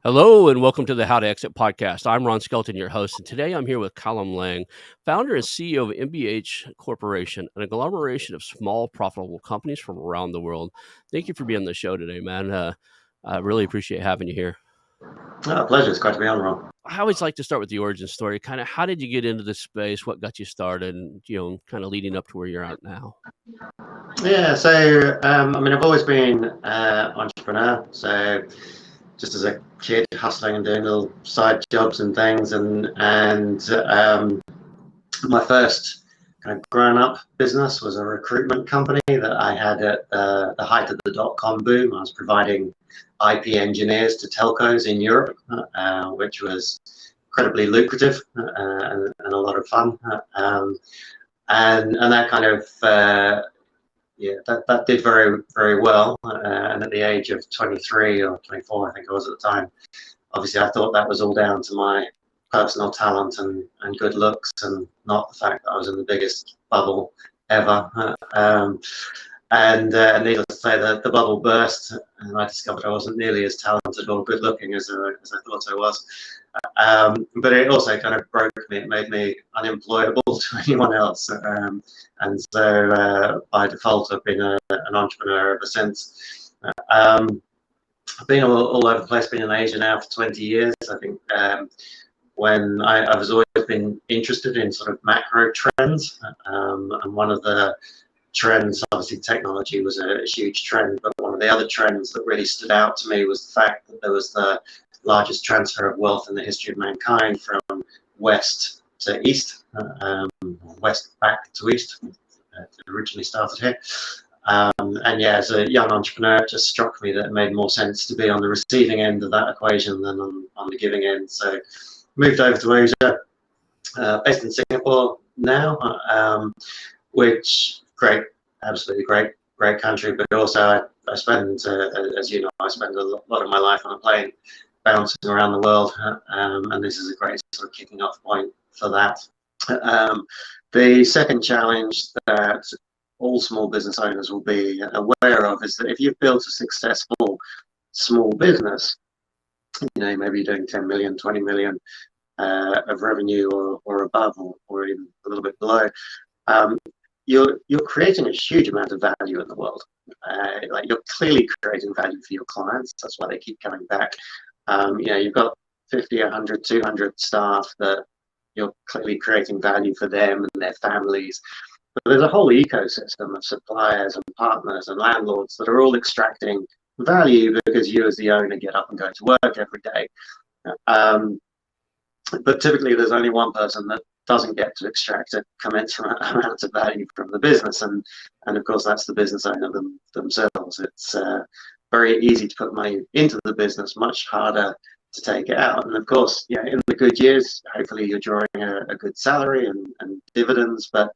Hello and welcome to the How to Exit podcast. I'm Ron Skelton, your host, and today I'm here with Callum Laing, founder and CEO of MBH Corporation, an agglomeration of small, profitable companies from around the world. Thank you for being on the show today, man. I really appreciate having you here. Oh, pleasure. It's great to be on, Ron. I always like to start with the origin story. Kind of, how did you get into this space? What got you started? And kind of leading up to where you're at now. Yeah, so I've always been entrepreneur. So just as a kid, hustling and doing little side jobs and things, and my first kind of grown-up business was a recruitment company that I had at the height of the dot-com boom. I was providing IP engineers to telcos in Europe, which was incredibly lucrative and a lot of fun. And that kind of that did very well. And at the age of 23 or 24, I think I was at the time, obviously I thought that was all down to my personal talent and good looks, and not the fact that I was in the biggest bubble ever. And needless to say, the bubble burst, and I discovered I wasn't nearly as talented or good looking as I thought I was. But it also kind of broke me. It made me unemployable to anyone else. And so by default, I've been an entrepreneur ever since. I've been all over the place, been in Asia now for 20 years. I think when I was always been interested in sort of macro trends. And one of the trends, obviously technology was a huge trend, but one of the other trends that really stood out to me was the fact that there was the largest transfer of wealth in the history of mankind from west to east, west back to east. It originally started here. And yeah, as a young entrepreneur, it just struck me that it made more sense to be on the receiving end of that equation than on the giving end. So moved over to Asia, based in Singapore now, which great, absolutely great country, but also I spend, as you know, I spend a lot of my life on a plane bouncing around the world, and this is a great sort of kicking off point for that. The second challenge that all small business owners will be aware of is that if you've built a successful small business, maybe you're doing 10 million, 20 million of revenue or above, or even a little bit below, you're creating a huge amount of value in the world. Like, you're clearly creating value for your clients. That's why they keep coming back. You've got 50, 100, 200 staff that you're clearly creating value for them and their families. But there's a whole ecosystem of suppliers and partners and landlords that are all extracting value because you as the owner get up and go to work every day. But typically there's only one person that doesn't get to extract a commensurate amount of value from the business, and of course that's the business owner themselves. It's very easy to put money into the business, much harder to take it out. And of course, in the good years, hopefully you're drawing a good salary and dividends, but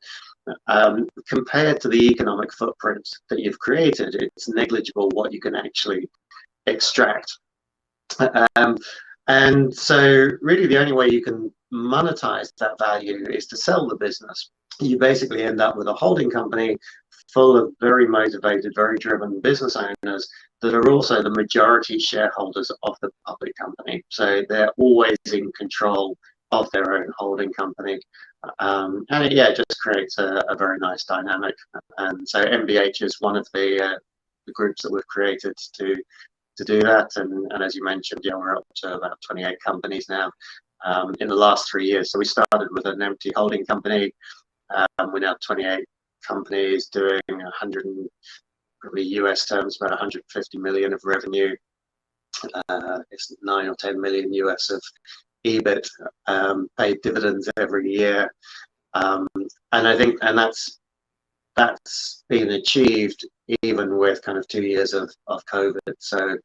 compared to the economic footprint that you've created, it's negligible what you can actually extract. And so really the only way you can monetize that value is to sell the business. You basically end up with a holding company full of very motivated, very driven business owners that are also the majority shareholders of the public company. So they're always in control of their own holding company. And it just creates a very nice dynamic. And so MBH is one of the groups that we've created to do that. And as you mentioned, we're up to about 28 companies now in the last 3 years. So we started with an empty holding company. We're now 28 companies doing 100, probably US terms, about 150 million of revenue. It's 9 or 10 million US of EBIT, paid dividends every year. And I think, that's been achieved even with kind of 2 years of COVID. So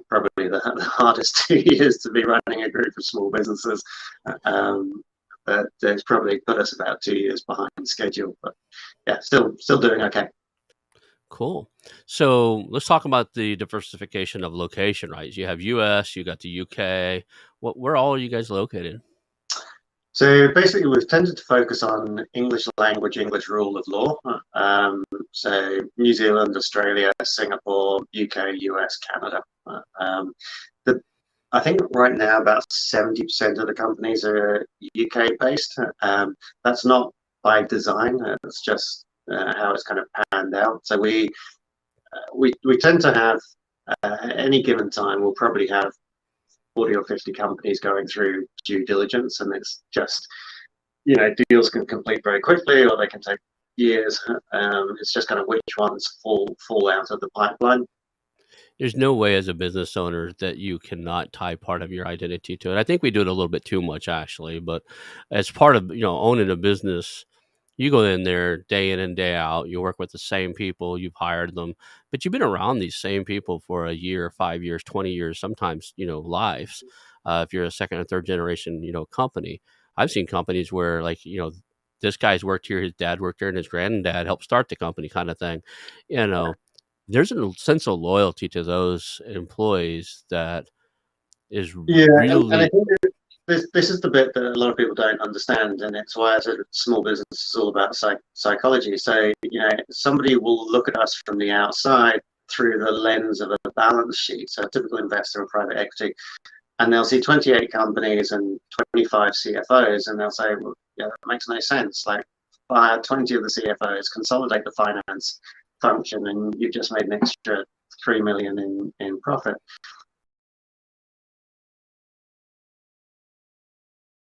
probably the hardest 2 years to be running a group of small businesses. But it's probably put us about 2 years behind schedule. But yeah, still doing okay. Cool. So let's talk about the diversification of location, right? You have US, you got the UK. Where all are you guys located? So basically, we've tended to focus on English language, English rule of law. So New Zealand, Australia, Singapore, UK, US, Canada. I think right now about 70% of the companies are UK based. That's not by design. It's just how it's kind of panned out. So we tend to have at any given time we'll probably have 40 or 50 companies going through due diligence, and it's just deals can complete very quickly or they can take years. It's just kind of which ones fall out of the pipeline. There's no way as a business owner that you cannot tie part of your identity to it. I think we do it a little bit too much actually, but as part of, owning a business, you go in there day in and day out, you work with the same people, you've hired them, but you've been around these same people for a year, 5 years, 20 years, sometimes, lives. If you're a second or third generation, company. I've seen companies where like, this guy's worked here, his dad worked here, and his granddad helped start the company kind of thing. You know, there's a sense of loyalty to those employees that is Yeah, and I really. think this is the bit that a lot of people don't understand, and it's why as a small business is all about psychology. So somebody will look at us from the outside through the lens of a balance sheet. So a typical investor in private equity, and they'll see 28 companies and 25 CFOs, and they'll say, well, yeah, that makes no sense. Like, fire 20 of the CFOs, consolidate the finance function, and you've just made an extra 3 million in profit.